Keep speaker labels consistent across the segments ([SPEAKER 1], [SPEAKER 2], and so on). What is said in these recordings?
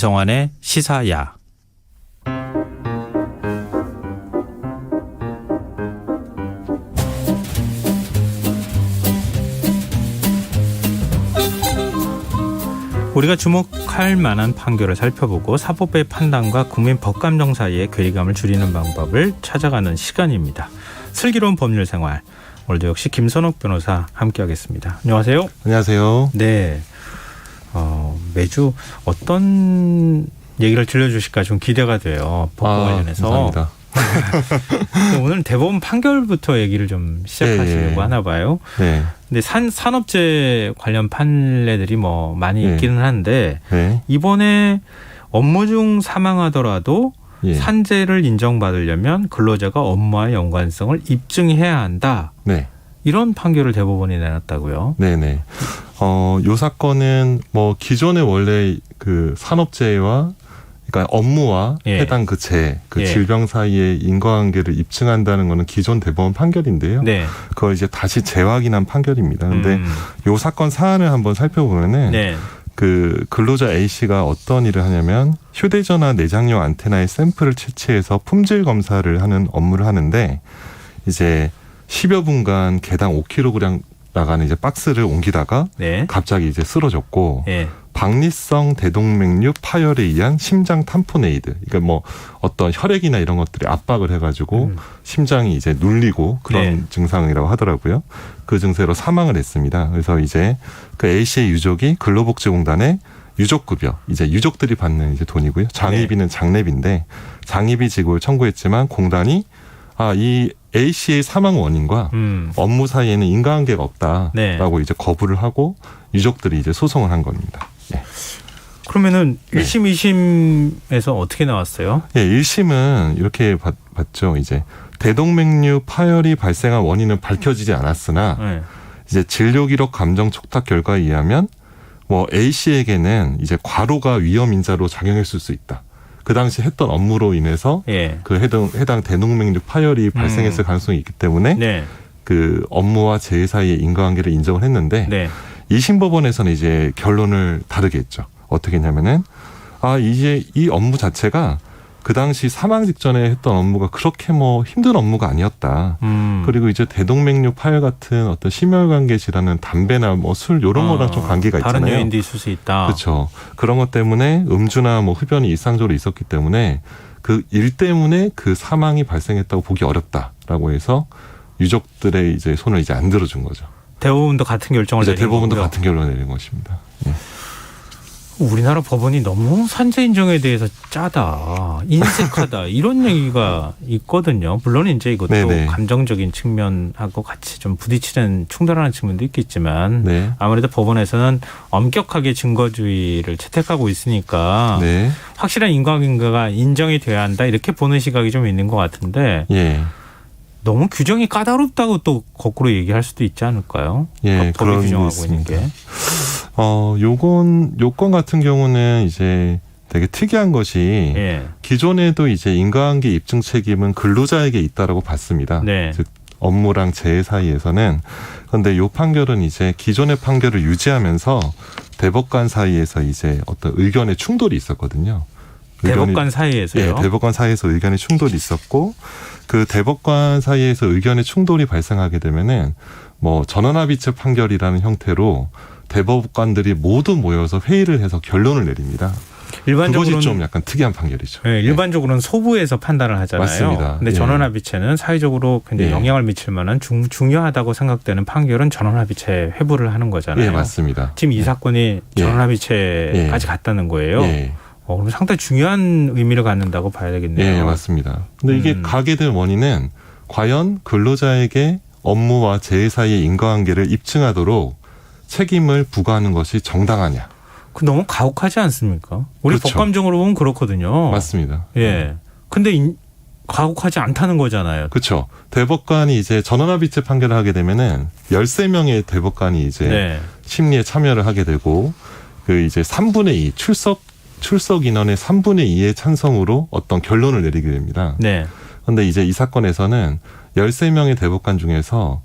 [SPEAKER 1] 김성환의 시사야. 우리가 주목할 만한 판결을 살펴보고 사법부의 판단과 국민 법감정 사이의 괴리감을 줄이는 방법을 찾아가는 시간입니다. 슬기로운 법률생활. 오늘도 역시 김선옥 변호사 함께하겠습니다. 안녕하세요.
[SPEAKER 2] 안녕하세요.
[SPEAKER 1] 네. 매주 어떤 얘기를 들려주실까 좀 기대가 돼요. 법과 관련해서.
[SPEAKER 2] 감사합니다.
[SPEAKER 1] 오늘 대법원 판결부터 얘기를 좀 시작하시려고 하나 봐요.
[SPEAKER 2] 네.
[SPEAKER 1] 근데 산업재 관련 판례들이 뭐 많이 있기는 한데 이번에 업무 중 사망하더라도 산재를 인정받으려면 근로자가 업무와 연관성을 입증해야 한다.
[SPEAKER 2] 네.
[SPEAKER 1] 이런 판결을 대법원이 내놨다고요.
[SPEAKER 2] 네네. 요 사건은 뭐 기존에 원래 그 산업재해와 그러니까 업무와 해당 그 재해, 질병 사이의 인과관계를 입증한다는 거는 기존 대법원 판결인데요.
[SPEAKER 1] 네.
[SPEAKER 2] 그걸 이제 다시 재확인한 판결입니다. 근데 요 사건 사안을 한번 살펴보면은 그 근로자 A 씨가 어떤 일을 하냐면 휴대전화 내장용 안테나의 샘플을 채취해서 품질 검사를 하는 업무를 하는데 이제 10여 분간 개당 5kg 나가는 이제 박스를 옮기다가 갑자기 이제 쓰러졌고 박리성 대동맥류 파열에 의한 심장 탐포네이드. 그러니까 뭐 어떤 혈액이나 이런 것들이 압박을 해가지고 심장이 이제 눌리고 그런 증상이라고 하더라고요. 그 증세로 사망을 했습니다. 그래서 이제 그 A 씨의 유족이 근로복지공단에 유족급여, 이제 유족들이 받는 이제 돈이고요. 장의비는 장례비인데 장의비 지급을 청구했지만 공단이 이 A 씨의 사망 원인과 업무 사이에는 인과관계가 없다라고 이제 거부를 하고 유족들이 이제 소송을 한 겁니다.
[SPEAKER 1] 그러면은 1심, 2심에서 어떻게 나왔어요?
[SPEAKER 2] 1심은 이렇게 봤죠. 이제 대동맥류 파열이 발생한 원인은 밝혀지지 않았으나 이제 진료 기록 감정 촉탁 결과에 의하면 뭐 A 씨에게는 이제 과로가 위험 인자로 작용했을 수 있다. 그 당시 했던 업무로 인해서 그 해당 대동맥류 파열이 발생했을 가능성이 있기 때문에 그 업무와 재해 사이의 인과관계를 인정을 했는데 2심 법원에서는 이제 결론을 다르게 했죠. 어떻게 했냐면은 이제 이 업무 자체가 그 당시 사망 직전에 했던 업무가 그렇게 뭐 힘든 업무가 아니었다. 그리고 이제 대동맥류 파열 같은 어떤 심혈관계 질환은 담배나 뭐 술 이런 거랑 좀 관계가 있잖아요.
[SPEAKER 1] 다른 요인도 있을 수 있다.
[SPEAKER 2] 그렇죠. 그런 것 때문에 음주나 뭐 흡연이 일상적으로 있었기 때문에 그 일 때문에 그 사망이 발생했다고 보기 어렵다라고 해서 유족들의 이제 손을 이제 안 들어준 거죠.
[SPEAKER 1] 대법원도 같은 결정을 내린 거고요.
[SPEAKER 2] 대법원도 같은 결론을 내린 것입니다.
[SPEAKER 1] 우리나라 법원이 너무 산재 인정에 대해서 짜다, 인색하다 이런 얘기가 있거든요. 물론 이제 이것도 감정적인 측면하고 같이 좀 부딪히는 충돌하는 측면도 있겠지만 아무래도 법원에서는 엄격하게 증거주의를 채택하고 있으니까 확실한 인과관계가 인정이 돼야 한다 이렇게 보는 시각이 좀 있는 것 같은데 너무 규정이 까다롭다고 또 거꾸로 얘기할 수도 있지 않을까요? 법이 규정하고 있는 게.
[SPEAKER 2] 요건 같은 경우는 이제 되게 특이한 것이 기존에도 이제 인과관계 입증 책임은 근로자에게 있다라고 봤습니다. 즉 업무랑 재해 사이에서는. 그런데 요 판결은 이제 기존의 판결을 유지하면서 대법관 사이에서 이제 어떤 의견의 충돌이 있었거든요.
[SPEAKER 1] 대법관 사이에서요?
[SPEAKER 2] 대법관 사이에서 의견의 충돌이 있었고 그 대법관 사이에서 의견의 충돌이 발생하게 되면은 뭐 전원합의체 판결이라는 형태로 대법관들이 모두 모여서 회의를 해서 결론을 내립니다. 그것이 좀 약간 특이한 판결이죠.
[SPEAKER 1] 일반적으로는 소부에서 판단을 하잖아요.
[SPEAKER 2] 맞습니다.
[SPEAKER 1] 근데 전원합의체는 사회적으로 굉장히 영향을 미칠 만한 중요하다고 생각되는 판결은 전원합의체 회부를 하는 거잖아요.
[SPEAKER 2] 맞습니다.
[SPEAKER 1] 지금 이 사건이 전원합의체까지 갔다는 거예요. 그럼 상당히 중요한 의미를 갖는다고 봐야 되겠네요.
[SPEAKER 2] 맞습니다. 근데 이게 가게 된 원인은 과연 근로자에게 업무와 재해 사이의 인과관계를 입증하도록 책임을 부과하는 것이 정당하냐.
[SPEAKER 1] 너무 가혹하지 않습니까? 우리 법감정으로 보면 그렇거든요.
[SPEAKER 2] 맞습니다.
[SPEAKER 1] 근데 가혹하지 않다는 거잖아요.
[SPEAKER 2] 그렇죠. 대법관이 이제 전원합의체 판결을 하게 되면은 13명의 대법관이 이제 심리에 참여를 하게 되고 그 이제 3분의 2 출석 인원의 3분의 2의 찬성으로 어떤 결론을 내리게 됩니다. 그런데 이제 이 사건에서는 13명의 대법관 중에서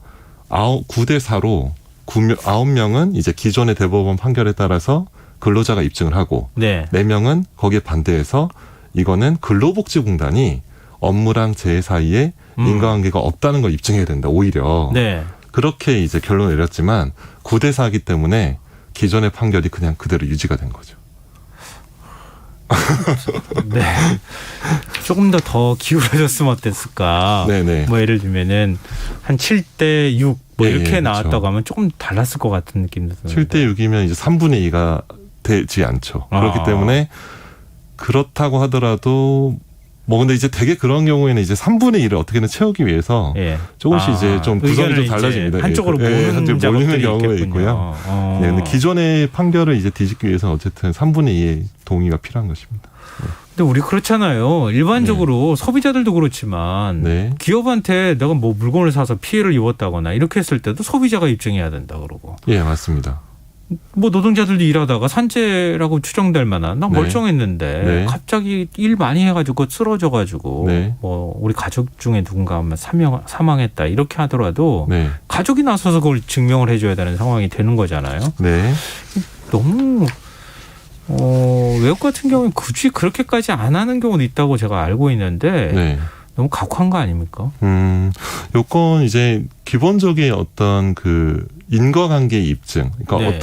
[SPEAKER 2] 9대 4로 9명은 이제 기존의 대법원 판결에 따라서 근로자가 입증을 하고
[SPEAKER 1] 네.
[SPEAKER 2] 4명은 거기에 반대해서 이거는 근로복지공단이 업무랑 재해 사이에 인과관계가 없다는 걸 입증해야 된다. 오히려.
[SPEAKER 1] 네.
[SPEAKER 2] 그렇게 이제 결론을 내렸지만 9대 4이기 때문에 기존의 판결이 그냥 그대로 유지가 된 거죠.
[SPEAKER 1] 네. 조금 더 기울어졌으면 어땠을까.
[SPEAKER 2] 네네.
[SPEAKER 1] 뭐 예를 들면은 한 7대 6 뭐
[SPEAKER 2] 예,
[SPEAKER 1] 이렇게
[SPEAKER 2] 예,
[SPEAKER 1] 나왔다고
[SPEAKER 2] 그렇죠.
[SPEAKER 1] 하면 조금 달랐을 것 같은 느낌도 드는데.
[SPEAKER 2] 7대 6이면 이제 3분의 2가 되지 않죠. 그렇기 때문에 그렇다고 하더라도 뭐 근데 이제 되게 그런 경우에는 이제 3분의 1을 어떻게든 채우기 위해서
[SPEAKER 1] 예.
[SPEAKER 2] 조금씩 이제 좀 구성이 좀 달라집니다.
[SPEAKER 1] 한쪽으로 몰리는
[SPEAKER 2] 경우가 있고요. 네, 근데 기존의 판결을 이제 뒤집기 위해서는 어쨌든 3분의 2의 동의가 필요한 것입니다.
[SPEAKER 1] 근데 우리 그렇잖아요. 일반적으로 소비자들도 그렇지만
[SPEAKER 2] 네.
[SPEAKER 1] 기업한테 내가 뭐 물건을 사서 피해를 입었다거나 이렇게 했을 때도 소비자가 입증해야 된다 그러고.
[SPEAKER 2] 예, 맞습니다.
[SPEAKER 1] 뭐 노동자들도 일하다가 산재라고 추정될 만한 나
[SPEAKER 2] 네.
[SPEAKER 1] 멀쩡했는데
[SPEAKER 2] 네.
[SPEAKER 1] 갑자기 일 많이 해가지고 쓰러져가지고
[SPEAKER 2] 네.
[SPEAKER 1] 뭐 우리 가족 중에 누군가 사망했다 이렇게 하더라도
[SPEAKER 2] 네.
[SPEAKER 1] 가족이 나서서 그걸 증명을 해줘야 되는 상황이 되는 거잖아요.
[SPEAKER 2] 네.
[SPEAKER 1] 너무 외국 같은 경우는 굳이 그렇게까지 안 하는 경우도 있다고 제가 알고 있는데
[SPEAKER 2] 네.
[SPEAKER 1] 너무 각화한 거 아닙니까?
[SPEAKER 2] 요건 이제 기본적인 어떤 그 인과관계 입증, 그러니까
[SPEAKER 1] 네.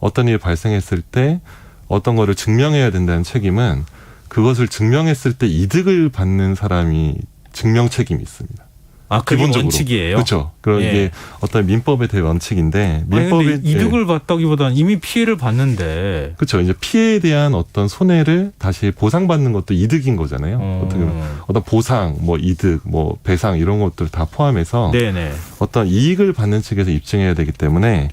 [SPEAKER 2] 어떤 일이 발생했을 때 어떤 거를 증명해야 된다는 책임은 그것을 증명했을 때 이득을 받는 사람이 증명 책임이 있습니다.
[SPEAKER 1] 아, 그게
[SPEAKER 2] 기본적으로.
[SPEAKER 1] 원칙이에요?
[SPEAKER 2] 그렇죠. 그런
[SPEAKER 1] 예.
[SPEAKER 2] 이게 어떤 민법의 대원칙인데
[SPEAKER 1] 민법이
[SPEAKER 2] 민법이
[SPEAKER 1] 이득을 받다기보다는 이미 피해를 봤는데
[SPEAKER 2] 그렇죠. 이제 피해에 대한 어떤 손해를 다시 보상받는 것도 이득인 거잖아요. 어떻게 보면 어떤 보상, 뭐 이득, 뭐 배상 이런 것들 다 포함해서
[SPEAKER 1] 네네.
[SPEAKER 2] 어떤 이익을 받는 측에서 입증해야 되기 때문에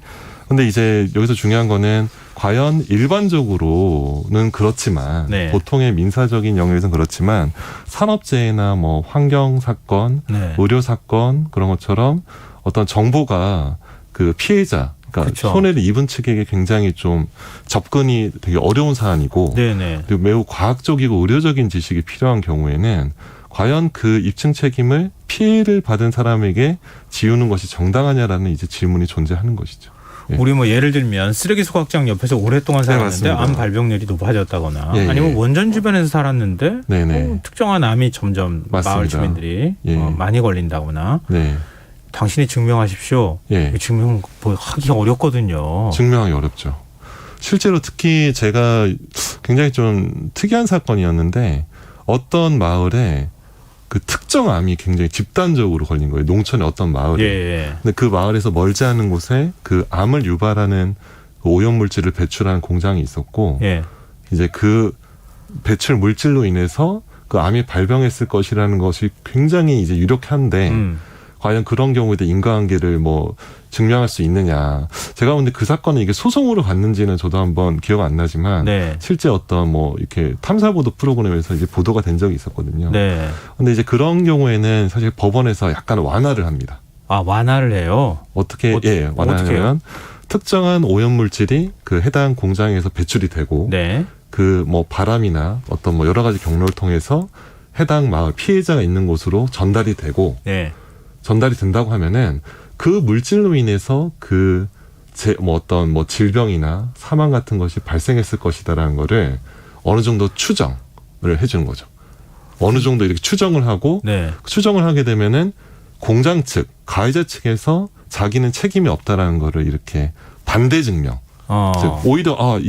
[SPEAKER 2] 근데 이제 여기서 중요한 거는 과연 일반적으로는 그렇지만
[SPEAKER 1] 네.
[SPEAKER 2] 보통의 민사적인 영역에서는 그렇지만 산업재해나 뭐 환경 사건,
[SPEAKER 1] 네.
[SPEAKER 2] 의료 사건 그런 것처럼 어떤 정보가 그 피해자 그러니까
[SPEAKER 1] 그쵸.
[SPEAKER 2] 손해를 입은 측에게 굉장히 좀 접근이 되게 어려운 사안이고
[SPEAKER 1] 네네.
[SPEAKER 2] 그리고 매우 과학적이고 의료적인 지식이 필요한 경우에는 과연 그 입증 책임을 피해를 받은 사람에게 지우는 것이 정당하냐라는 이제 질문이 존재하는 것이죠. 예.
[SPEAKER 1] 우리 뭐 예를 들면 쓰레기 소각장 옆에서 오랫동안 살았는데
[SPEAKER 2] 맞습니다.
[SPEAKER 1] 암 발병률이 높아졌다거나
[SPEAKER 2] 예,
[SPEAKER 1] 아니면
[SPEAKER 2] 예.
[SPEAKER 1] 원전 주변에서 살았는데
[SPEAKER 2] 네네.
[SPEAKER 1] 특정한 암이 점점
[SPEAKER 2] 맞습니다.
[SPEAKER 1] 마을 주민들이
[SPEAKER 2] 예.
[SPEAKER 1] 많이 걸린다거나
[SPEAKER 2] 네.
[SPEAKER 1] 당신이 증명하십시오.
[SPEAKER 2] 예.
[SPEAKER 1] 증명 뭐 하기 어렵거든요.
[SPEAKER 2] 증명하기 어렵죠. 실제로 특히 제가 굉장히 좀 특이한 사건이었는데 어떤 마을에 그 특정 암이 굉장히 집단적으로 걸린 거예요. 농촌의 어떤 마을에.
[SPEAKER 1] 예.
[SPEAKER 2] 근데 그 마을에서 멀지 않은 곳에 그 암을 유발하는 그 오염물질을 배출하는 공장이 있었고
[SPEAKER 1] 예.
[SPEAKER 2] 이제 그 배출 물질로 인해서 그 암이 발병했을 것이라는 것이 굉장히 이제 유력한데 과연 그런 경우에 인과관계를 뭐 증명할 수 있느냐. 제가 근데 그 사건은 이게 소송으로 갔는지는 저도 한번 기억 안 나지만
[SPEAKER 1] 네. 실제
[SPEAKER 2] 실제 어떤 뭐 이렇게 탐사보도 프로그램에서 이제 보도가 된 적이 있었거든요.
[SPEAKER 1] 네.
[SPEAKER 2] 근데 이제 그런 경우에는 사실 법원에서 약간 완화를 합니다.
[SPEAKER 1] 아, 완화를 해요.
[SPEAKER 2] 어떻게
[SPEAKER 1] 어떻게
[SPEAKER 2] 완화하냐면 특정한 오염물질이 그 해당 공장에서 배출이 되고
[SPEAKER 1] 네.
[SPEAKER 2] 그 뭐 바람이나 어떤 뭐 여러 가지 경로를 통해서 해당 마을 피해자가 있는 곳으로 전달이 되고
[SPEAKER 1] 네.
[SPEAKER 2] 전달이 된다고 하면은 그 물질로 인해서 그 뭐 어떤 뭐 질병이나 사망 같은 것이 발생했을 것이다라는 거를 어느 정도 추정을 해주는 거죠. 어느 정도 이렇게 추정을 하고
[SPEAKER 1] 네.
[SPEAKER 2] 추정을 하게 되면은 공장 측, 가해자 측에서 자기는 책임이 없다라는 거를 이렇게 반대 증명. 즉 오히려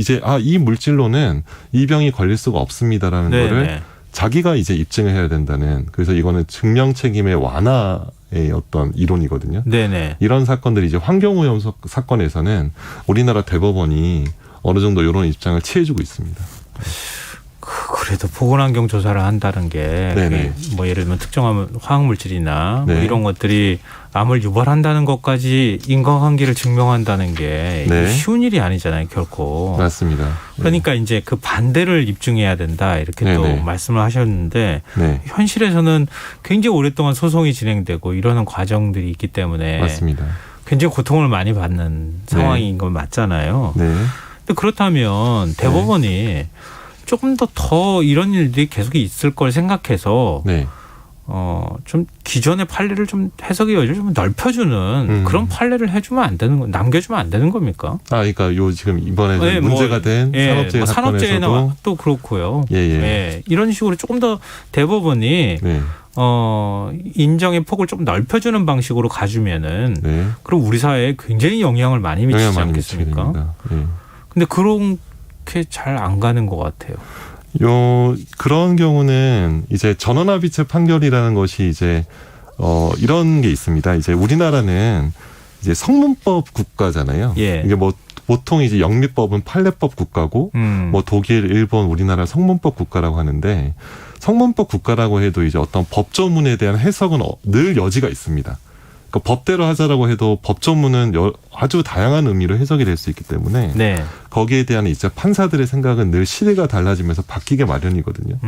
[SPEAKER 2] 이 물질로는 이 병이 걸릴 수가 없습니다라는
[SPEAKER 1] 네,
[SPEAKER 2] 거를
[SPEAKER 1] 네.
[SPEAKER 2] 자기가 이제 입증을 해야 된다는. 그래서 이거는 증명 책임의 완화의 어떤 이론이거든요.
[SPEAKER 1] 네네.
[SPEAKER 2] 이런 사건들이 이제 환경오염 사건에서는 우리나라 대법원이 어느 정도 이런 입장을 취해주고 있습니다.
[SPEAKER 1] 그래도 보건환경 조사를 한다는 게 뭐 예를 들면 특정한 화학물질이나 뭐 이런 것들이 암을 유발한다는 것까지 인과관계를 증명한다는 게 쉬운 일이 아니잖아요, 결코.
[SPEAKER 2] 맞습니다.
[SPEAKER 1] 그러니까 이제 그 반대를 입증해야 된다 이렇게 또 말씀을 하셨는데 현실에서는 굉장히 오랫동안 소송이 진행되고 이러는 과정들이 있기 때문에
[SPEAKER 2] 맞습니다.
[SPEAKER 1] 굉장히 고통을 많이 받는 상황인 건 맞잖아요. 근데 그렇다면 대법원이 조금 더 이런 일들이 계속 있을 걸 생각해서 좀 기존의 판례를 좀 해석의 여지를 좀 넓혀주는 그런 판례를 해주면 안 되는 거, 남겨주면 안 되는 겁니까?
[SPEAKER 2] 그러니까 요 지금 이번에 문제가 된 산업재해 사건에서도
[SPEAKER 1] 또 그렇고요.
[SPEAKER 2] 예.
[SPEAKER 1] 이런 식으로 조금 더 대법원이 인정의 폭을 좀 넓혀주는 방식으로 가주면은 그럼 우리 사회에 굉장히 영향을 많이 미치지 않겠습니까? 근데 그렇게 잘 안 가는 것 같아요.
[SPEAKER 2] 그런 경우는 이제 전원합의체 판결이라는 것이 이제 이런 게 있습니다. 이제 우리나라는 이제 성문법 국가잖아요. 이게 뭐 보통 이제 영미법은 판례법 국가고 뭐 독일, 일본, 우리나라 성문법 국가라고 하는데 성문법 국가라고 해도 이제 어떤 법조문에 대한 해석은 늘 여지가 있습니다. 그러니까 법대로 하자라고 해도 법조문은 아주 다양한 의미로 해석이 될 수 있기 때문에 거기에 대한 이제 판사들의 생각은 늘 시대가 달라지면서 바뀌게 마련이거든요.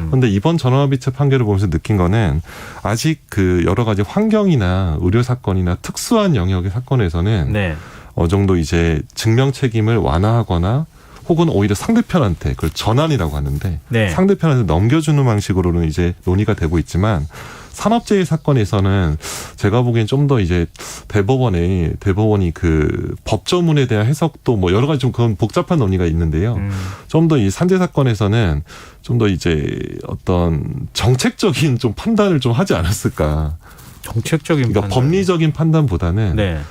[SPEAKER 2] 그런데 이번 전원합의체 판결을 보면서 느낀 거는 아직 그 여러 가지 환경이나 의료 사건이나 특수한 영역의 사건에서는 어느 정도 이제 증명 책임을 완화하거나 혹은 오히려 상대편한테 그걸 전환이라고 하는데 상대편한테 넘겨주는 방식으로는 이제 논의가 되고 있지만 산업재해 사건에서는 제가 보기엔 좀 더 이제 대법원이 그 법조문에 대한 해석도 뭐 여러 가지 좀 그런 복잡한 논의가 있는데요. 좀 더 이 산재 사건에서는 좀 더 이제 어떤 정책적인 좀 판단을 좀 하지 않았을까.
[SPEAKER 1] 정책적인
[SPEAKER 2] 그러니까 법리적인 판단보다는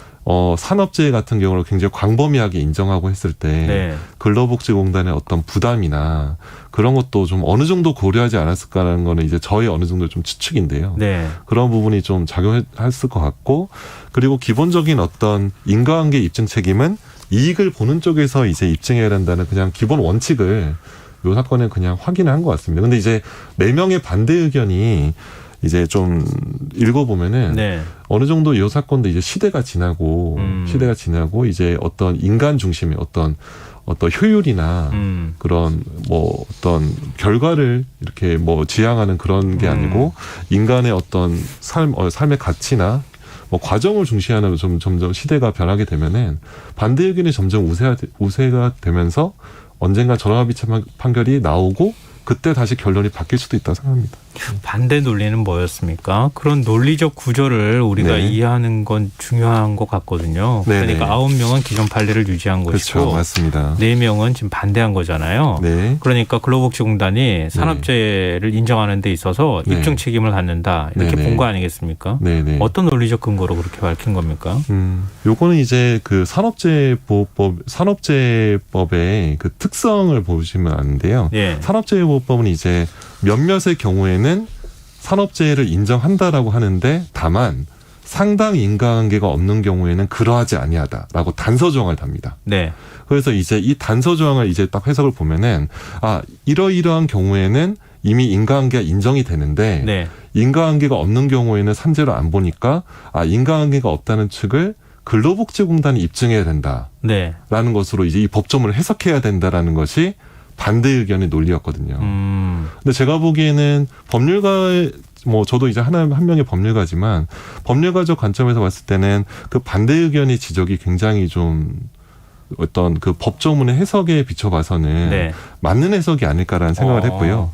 [SPEAKER 2] 산업재해 같은 경우를 굉장히 광범위하게 인정하고 했을 때 근로복지공단의 어떤 부담이나 그런 것도 좀 어느 정도 고려하지 않았을까라는 거는 이제 저의 어느 정도 좀 추측인데요. 그런 부분이 좀 작용했을 것 같고 그리고 기본적인 어떤 인과관계 입증 책임은 이익을 보는 쪽에서 이제 입증해야 된다는 그냥 기본 원칙을 이 사건에 그냥 확인한 것 같습니다. 근데 이제 4명의 반대 의견이 이제 좀 읽어보면은 어느 정도 이 사건도 이제 시대가 지나고 이제 어떤 인간 중심의 어떤 효율이나 그런 뭐 어떤 결과를 이렇게 뭐 지향하는 그런 게 아니고 인간의 어떤 삶의 가치나 뭐 과정을 중시하는 점점 시대가 변하게 되면은 반대 의견이 점점 우세가 되면서 언젠가 전원합의체 판결이 나오고 그때 다시 결론이 바뀔 수도 있다고 생각합니다.
[SPEAKER 1] 반대 논리는 뭐였습니까? 그런 논리적 구조를 우리가 이해하는 건 중요한 것 같거든요. 그러니까 9명은 기존 판례를 유지한 것이고
[SPEAKER 2] 그렇죠. 맞습니다.
[SPEAKER 1] 4명은 지금 반대한 거잖아요. 그러니까 근로복지공단이 산업재해를 인정하는 데 있어서 입증 책임을 갖는다. 이렇게 본 거 아니겠습니까? 어떤 논리적 근거로 그렇게 밝힌 겁니까?
[SPEAKER 2] 요거는 이제 그 산업재해법의 그 특성을 보시면 아는데요. 산업재해보호법은 이제 몇몇의 경우에는 산업재해를 인정한다라고 하는데 다만 상당 인과관계가 없는 경우에는 그러하지 아니하다라고 단서 조항을 답니다. 그래서 이제 이 단서 조항을 이제 딱 해석을 보면은 이러이러한 경우에는 이미 인과관계가 인정이 되는데 인과관계가 없는 경우에는 산재로 안 보니까 인과관계가 없다는 측을 근로복지공단이 입증해야 된다라는 것으로 이제 이 법조문을 해석해야 된다라는 것이 반대 의견의 논리였거든요. 근데 제가 보기에는 법률가의 뭐 저도 이제 한 명의 법률가지만 법률가적 관점에서 봤을 때는 그 반대 의견의 지적이 굉장히 좀 어떤 그 법조문의 해석에 비춰봐서는 맞는 해석이 아닐까라는 생각을 했고요.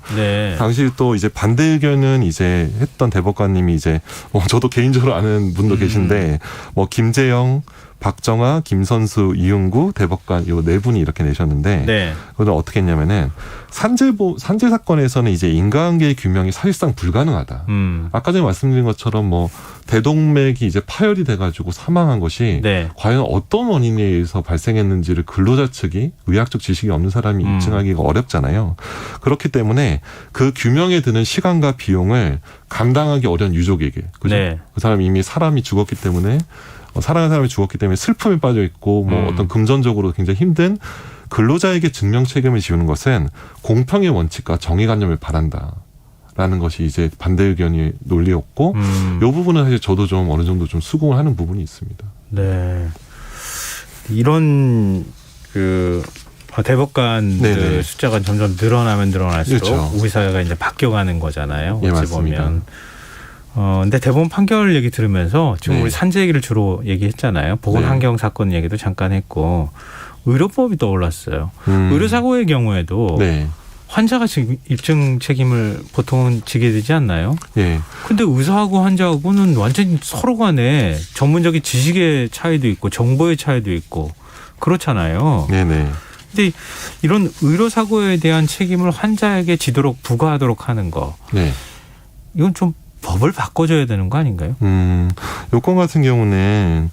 [SPEAKER 2] 당시 또 이제 반대 의견은 이제 했던 대법관님이 이제 저도 개인적으로 아는 분도 계신데 뭐 김재영, 박정아, 김선수, 이윤구 대법관 요 4분이 이렇게 내셨는데 그건 어떻게 했냐면은 산재 사건에서는 이제 인과관계의 규명이 사실상 불가능하다. 아까 전에 말씀드린 것처럼 뭐 대동맥이 이제 파열이 돼가지고 사망한 것이 과연 어떤 원인에 의해서 발생했는지를 근로자 측이 의학적 지식이 없는 사람이 입증하기가 어렵잖아요. 그렇기 때문에 그 규명에 드는 시간과 비용을 감당하기 어려운 유족에게 그죠? 그 사람이 이미 사람이 죽었기 때문에 사랑하는 사람이 죽었기 때문에 슬픔에 빠져 있고 뭐 어떤 금전적으로 굉장히 힘든 근로자에게 증명 책임을 지우는 것은 공평의 원칙과 정의관념을 바란다라는 것이 이제 반대 의견이 논리였고 이 부분은 사실 저도 좀 어느 정도 좀 수긍을 하는 부분이 있습니다.
[SPEAKER 1] 이런 그 대법관들 숫자가 점점 늘어나면 늘어날수록 우리 사회가 이제 바뀌어가는 거잖아요. 어찌 보면. 근데 대법원 판결 얘기 들으면서 지금 우리 산재 얘기를 주로 얘기했잖아요. 보건환경 사건 얘기도 잠깐 했고 의료법이 떠올랐어요. 의료사고의 경우에도 환자가 지금 입증 책임을 보통은 지게 되지 않나요?
[SPEAKER 2] 예.
[SPEAKER 1] 근데 의사하고 환자하고는 완전히 서로 간에 전문적인 지식의 차이도 있고 정보의 차이도 있고 그렇잖아요.
[SPEAKER 2] 네네.
[SPEAKER 1] 근데 이런 의료사고에 대한 책임을 환자에게 지도록 부과하도록 하는 거. 네. 이건 좀 법을 바꿔줘야 되는 거 아닌가요?
[SPEAKER 2] 요건 같은 경우는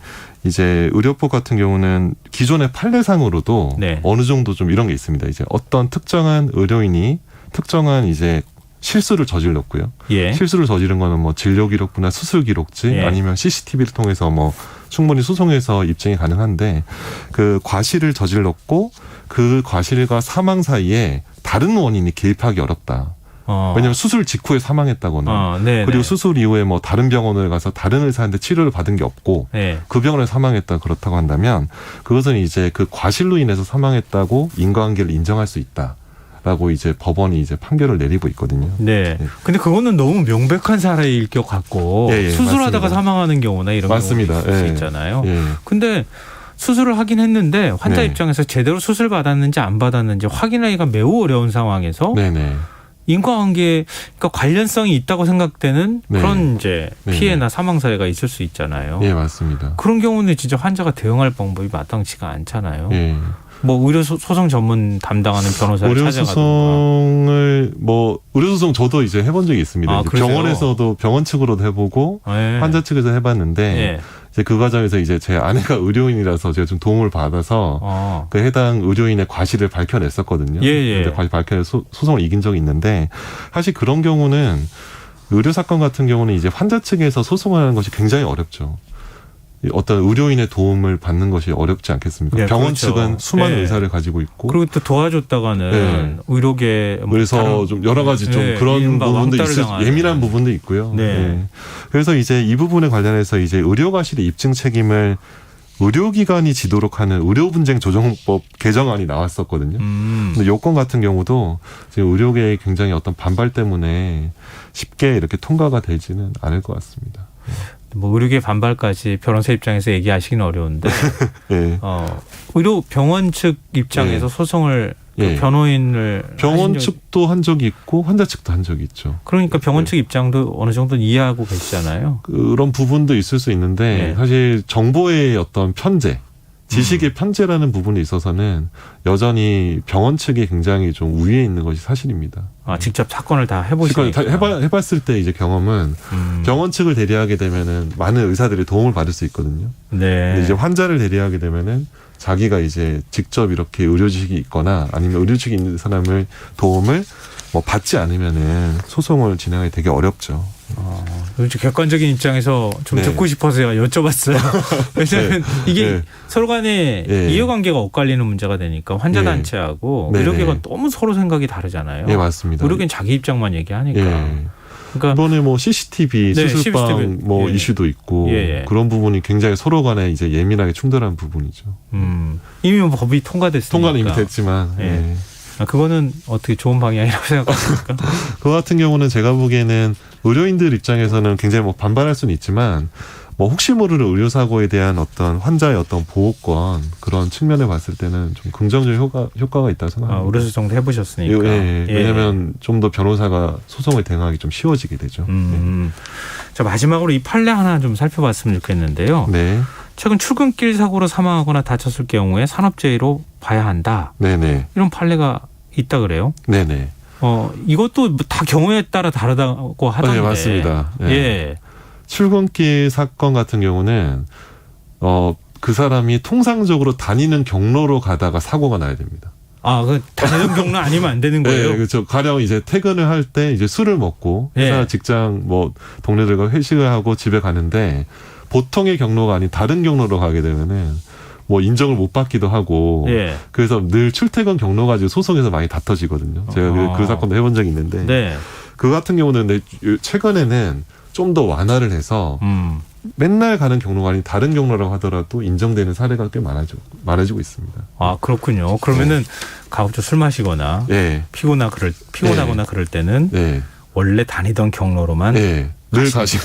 [SPEAKER 2] 이제 의료법 같은 경우는 기존의 판례상으로도 네. 어느 정도 좀 이런 게 있습니다. 이제 어떤 특정한 의료인이 특정한 이제 실수를 저질렀고요. 예. 실수를 저지른 거는 뭐 진료 기록부나 수술 기록지 예. 아니면 CCTV를 통해서 뭐 충분히 소송해서 입증이 가능한데 그 과실을 저질렀고 그 과실과 사망 사이에 다른 원인이 개입하기 어렵다. 왜냐하면 수술 직후에 사망했다거나 그리고 수술 이후에 뭐 다른 병원을 가서 다른 의사한테 치료를 받은 게 없고 네. 그 병원에 사망했다 그렇다고 한다면 그것은 이제 그 과실로 인해서 사망했다고 인과관계를 인정할 수 있다라고 이제 법원이 이제 판결을 내리고 있거든요.
[SPEAKER 1] 네. 네. 근데 그거는 너무 명백한 사례일 것 같고 예, 예, 수술하다가 맞습니다. 사망하는 경우나 이런
[SPEAKER 2] 맞습니다.
[SPEAKER 1] 경우도 있을 수 있잖아요. 예. 근데 수술을 하긴 했는데 환자 네. 입장에서 제대로 수술 받았는지 안 받았는지 확인하기가 매우 어려운 상황에서 네네. 인과관계, 그러니까 관련성이 있다고 생각되는 네. 그런 이제 피해나 사망 사례가 있을 수 있잖아요.
[SPEAKER 2] 네, 맞습니다.
[SPEAKER 1] 그런 경우는 진짜 환자가 대응할 방법이 마땅치가 않잖아요. 네. 뭐 의료소송 전문 담당하는 변호사를
[SPEAKER 2] 의료소송을 뭐 의료소송 저도 이제 해본 적이 있습니다.
[SPEAKER 1] 아,
[SPEAKER 2] 병원에서도 병원 측으로도 해보고 네. 환자 측에서 해봤는데 네. 이제 그 과정에서 이제 제 아내가 의료인이라서 제가 좀 도움을 받아서 그 해당 의료인의 과실을 밝혀냈었거든요.
[SPEAKER 1] 예.
[SPEAKER 2] 과실 밝혀내서 소송을 이긴 적이 있는데 사실 그런 경우는 의료 사건 같은 경우는 이제 환자 측에서 소송하는 것이 굉장히 어렵죠. 어떤 의료인의 도움을 받는 것이 어렵지 않겠습니까?
[SPEAKER 1] 네,
[SPEAKER 2] 병원
[SPEAKER 1] 그렇죠.
[SPEAKER 2] 측은 수많은
[SPEAKER 1] 네.
[SPEAKER 2] 의사를 가지고 있고
[SPEAKER 1] 그리고 또 도와줬다가는 네. 의료계
[SPEAKER 2] 그래서 좀 여러 가지 좀 그런 부분도 있을 예민한 부분도 있고요. 네. 그래서 이제 이 부분에 관련해서 이제 의료과실의 입증 책임을 의료기관이 지도록 하는 의료분쟁 조정법 개정안이 나왔었거든요. 근데 요건 같은 경우도 지금 의료계의 굉장히 어떤 반발 때문에 쉽게 이렇게 통과가 되지는 않을 것 같습니다.
[SPEAKER 1] 뭐 의료계 반발까지 변호사 입장에서 얘기하시기는 어려운데
[SPEAKER 2] 네.
[SPEAKER 1] 의료 병원 측 입장에서 네. 소송을 그 변호인을
[SPEAKER 2] 병원 측도 한 적이 있고 환자 측도 한 적이 있죠.
[SPEAKER 1] 그러니까 병원 측 입장도 어느 정도는 이해하고 계시잖아요.
[SPEAKER 2] 그런 부분도 있을 수 있는데 사실 정보의 어떤 편제, 지식의 편제라는 부분에 있어서는 여전히 병원 측이 굉장히 좀 우위에 있는 것이 사실입니다.
[SPEAKER 1] 아, 직접 사건을 다 해보시니까.
[SPEAKER 2] 해봤을 때 이제 경험은 병원 측을 대리하게 되면은 많은 의사들이 도움을 받을 수 있거든요. 네. 근데 이제 환자를 대리하게 되면은 자기가 이제 직접 이렇게 의료 지식이 있거나 아니면 의료 측에 있는 사람을 도움을 뭐 받지 않으면은 소송을 진행하기 되게 어렵죠.
[SPEAKER 1] 객관적인 입장에서 좀 듣고 싶어서 여쭤봤어요. 왜냐하면 이게 서로 간에 이해관계가 엇갈리는 문제가 되니까 환자단체하고 의료계가 너무 서로 생각이 다르잖아요.
[SPEAKER 2] 네, 맞습니다.
[SPEAKER 1] 의료계는 자기 입장만 얘기하니까.
[SPEAKER 2] 그러니까 이번에 뭐 CCTV 수술방 뭐 이슈도 있고 그런 부분이 굉장히 서로 간에 이제 예민하게 충돌한 부분이죠.
[SPEAKER 1] 이미 뭐 법이 통과됐으니까.
[SPEAKER 2] 통과는 이미 됐지만.
[SPEAKER 1] 그거는 어떻게 좋은 방향이라고 생각하십니까?
[SPEAKER 2] 그 같은 경우는 제가 보기에는 의료인들 입장에서는 굉장히 뭐 반발할 수는 있지만 뭐 혹시 모르는 의료사고에 대한 어떤 환자의 어떤 보호권 그런 측면에 봤을 때는 좀 긍정적인 효과가 있다고 생각합니다.
[SPEAKER 1] 의료소송도 해보셨으니까.
[SPEAKER 2] 왜냐하면 좀 더 변호사가 소송을 대응하기 좀 쉬워지게 되죠.
[SPEAKER 1] 자, 마지막으로 이 판례 하나 좀 살펴봤으면 좋겠는데요.
[SPEAKER 2] 네.
[SPEAKER 1] 최근 출근길 사고로 사망하거나 다쳤을 경우에 산업재해로 봐야 한다.
[SPEAKER 2] 네네.
[SPEAKER 1] 이런 판례가 있다 그래요?
[SPEAKER 2] 네네.
[SPEAKER 1] 이것도 다 경우에 따라 다르다고 하던데.
[SPEAKER 2] 네, 맞습니다. 출근길 사건 같은 경우는 그 사람이 통상적으로 다니는 경로로 가다가 사고가 나야 됩니다.
[SPEAKER 1] 그 다니는 경로 아니면 안 되는 거예요?
[SPEAKER 2] 네, 그렇죠. 가령 이제 퇴근을 할 때 이제 술을 먹고 회사 직장 뭐 동료들과 회식을 하고 집에 가는데 보통의 경로가 아닌 다른 경로로 가게 되면은 뭐 인정을 못 받기도 하고 그래서 늘 출퇴근 경로 가지고 소송에서 많이 다퉈지거든요. 제가 그 사건도 해본 적이 있는데 그 같은 경우는 최근에는 좀 더 완화를 해서 맨날 가는 경로가 아닌 다른 경로라고 하더라도 인정되는 사례가 꽤 많아지고 있습니다.
[SPEAKER 1] 아, 그렇군요. 그러면은 가급적 술 마시거나 피곤하거나 그럴 때는 원래 다니던 경로로만
[SPEAKER 2] 늘 다시.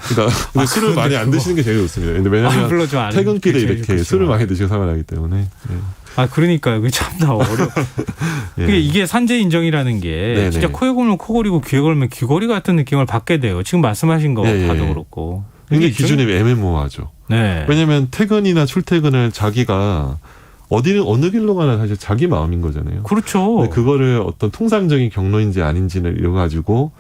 [SPEAKER 2] 그러니까 술을 많이 안 드시는 게 제일 좋습니다. 왜냐하면 퇴근길에 이렇게 술을 많이 드시고 살아나기 때문에.
[SPEAKER 1] 아, 그러니까요. 그게 참나 어려.
[SPEAKER 2] 예.
[SPEAKER 1] 이게 산재 인정이라는 게
[SPEAKER 2] 네네.
[SPEAKER 1] 진짜 코에 걸면 코걸이고 귀에 걸면 귀걸이 같은 느낌을 받게 돼요. 지금 말씀하신 거
[SPEAKER 2] 예, 예.
[SPEAKER 1] 봐도 그렇고.
[SPEAKER 2] 굉장히 기준이 애매모호하죠.
[SPEAKER 1] 네.
[SPEAKER 2] 왜냐하면 퇴근이나 출퇴근을 자기가 어느 길로 가나 사실 자기 마음인 거잖아요.
[SPEAKER 1] 그렇죠.
[SPEAKER 2] 근데 그거를 어떤 통상적인 경로인지 아닌지를 이뤄가지고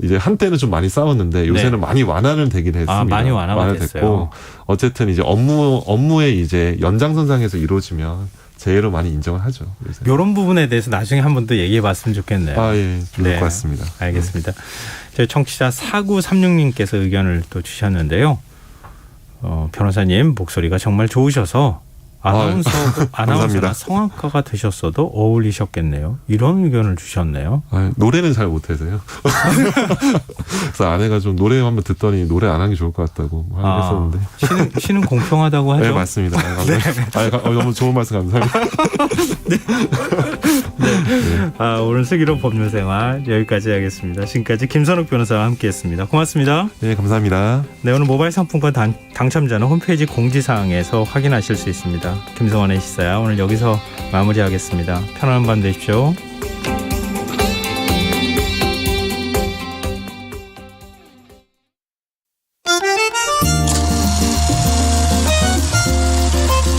[SPEAKER 2] 이제 한때는 좀 많이 싸웠는데 요새는
[SPEAKER 1] 네.
[SPEAKER 2] 많이 완화는 되긴 했습니다.
[SPEAKER 1] 많이 완화가 됐어요.
[SPEAKER 2] 어쨌든 이제 업무의 이제 연장선상에서 이루어지면 재해로 많이 인정을 하죠. 요새.
[SPEAKER 1] 이런 부분에 대해서 나중에 한 번 더 얘기해 봤으면 좋겠네요.
[SPEAKER 2] 예. 좋을 것 같습니다.
[SPEAKER 1] 알겠습니다. 저희 청취자 4936님께서 의견을 또 주셨는데요. 변호사님 목소리가 정말 좋으셔서 아나운서나 성악가가 되셨어도 어울리셨겠네요. 이런 의견을 주셨네요.
[SPEAKER 2] 노래는 잘 못해서요. 그래서 아내가 좀 노래 한번 듣더니 노래 안 하는 게 좋을 것 같다고 했었는데.
[SPEAKER 1] 시는 공평하다고 하죠.
[SPEAKER 2] 네, 맞습니다. 너무 좋은 말씀 감사합니다.
[SPEAKER 1] 네. 오늘 슬기로운 법률생활 여기까지 하겠습니다. 지금까지 김선욱 변호사와 함께했습니다. 고맙습니다.
[SPEAKER 2] 네, 감사합니다.
[SPEAKER 1] 네, 오늘 모바일 상품권 당첨자는 홈페이지 공지사항에서 확인하실 수 있습니다. 김성환의 시사야 오늘 여기서 마무리하겠습니다. 편안한 밤 되십시오.